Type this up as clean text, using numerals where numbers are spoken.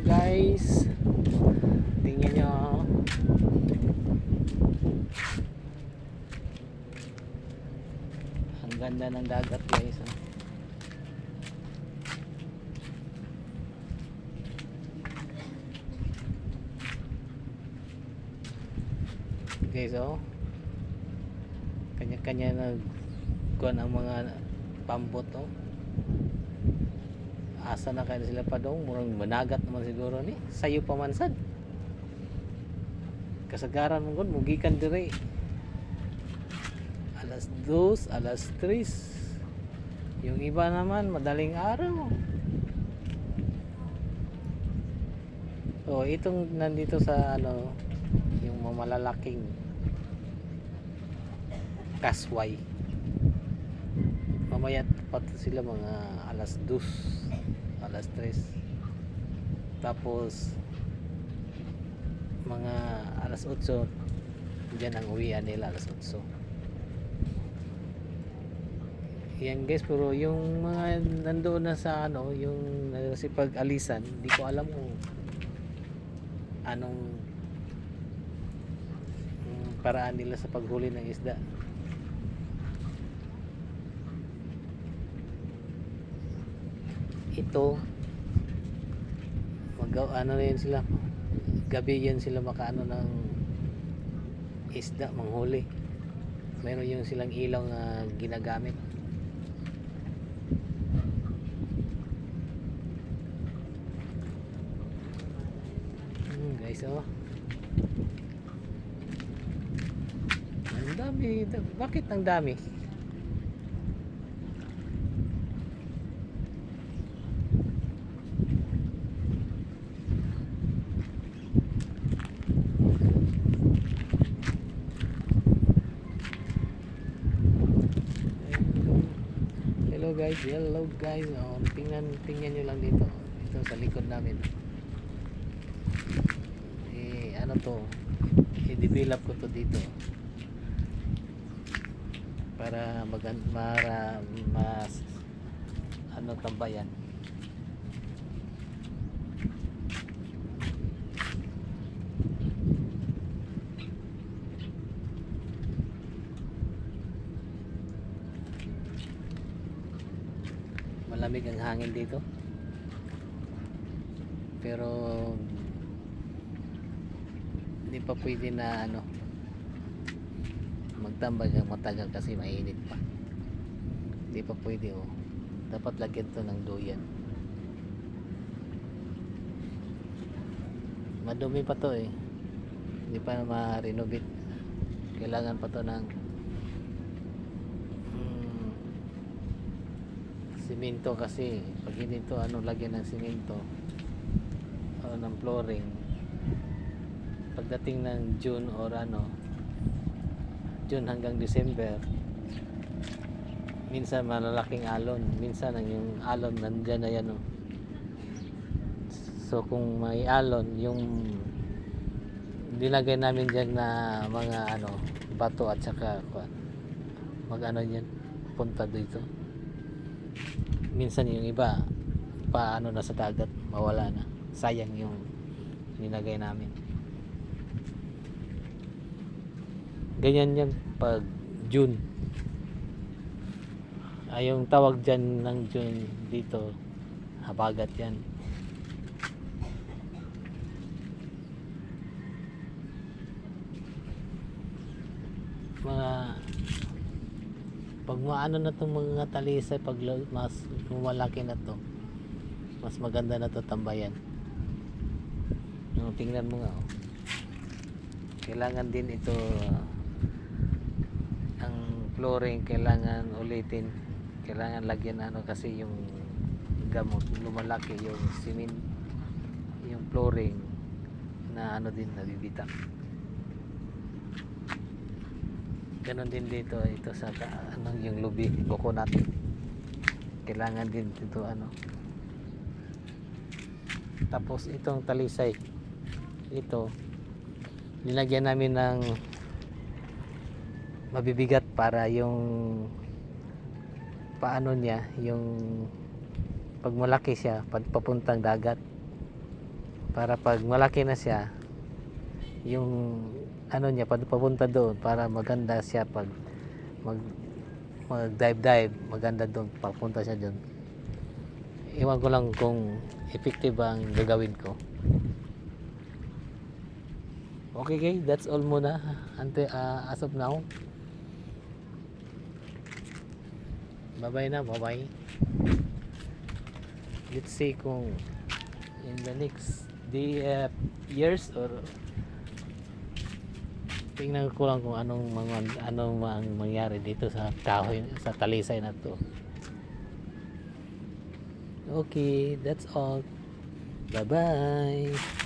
guys, tingnan nyo. Ang ganda ng dagat guys, oh. Guys, oh, kanya-kanya nagkuhan ang mga pambot, oh. Asa na kaya sila pa dong, murang managat naman siguro ni sayo pa man sad kasagaran mo gon mugikan dire alas 2, alas 3, yung iba naman madaling araw. So itong nandito sa ano, yung malalaking kasway, mamaya pa sila mga alas 2, alas 3, tapos mga alas 8 dyan ang uwian nila, alas 8 yan guys. Pero yung mga nandoon na sa ano, yung nasipag-alisan, hindi ko alam kung anong paraan nila sa paghuli ng isda. Ito ano na yun sila, gabi yan sila makaano ng isda, manghuli. Meron yung silang ilaw na ginagamit. Guys, oh, ang dami. Bakit ang dami? Hello guys, oh, tingnan nyo lang dito, ito sa likod namin. Ano to, i-develop ko to dito para mas ano, tambayan. Malamig ang hangin dito, pero hindi pa pwede na ano, magtambay ng matagal kasi mainit pa. Hindi pa pwede, oh. Dapat lagyan to ng duyan. Madumi pa to, eh. Hindi pa ma-renovate. Kailangan pa to ng simento, kasi pag hindi to ano, lagyan ng simento o ng flooring, pagdating ng June or ano, June hanggang December, minsan malalaking alon, minsan ang yung alon nandyan na yan, oh. So kung may alon, yung nilagay namin dyan na mga ano, bato at saka mag ano yan, punta dito. Minsan yung iba paano na sa dagat, mawala na, sayang yung nilagay namin. Ganyan yan pag June. Yung tawag dyan ng June dito, habagat yan. Mga pag maano na itong mga talisay, pag mas malaki na to, mas maganda na to tambayan. Tingnan mo nga, oh. Kailangan din ito, ang flooring kailangan ulitin, kailangan lagyan ano, kasi yung gamot lumalaki, yung cement, yung flooring na ano din, nabibitak. Ganon din dito, ito sa ano, yung lubi, buko natin, kailangan din dito ano. Tapos itong talisay, ito nilagyan namin ng mabibigat para yung paano niya, yung pag malaki siya papuntang dagat, para pag malaki na siya, yung ano niya papunta doon para maganda siya pag mag dive maganda doon papunta siya doon. Iwan ko lang kung effective ang gagawin ko. Okay guys, that's all muna as of now. Bye bye na, bye bye. Let's see kung in the next years or tingnan ko lang kung anong mangyari dito sa kahoy, sa talisay na to. Okay, that's all. Bye bye.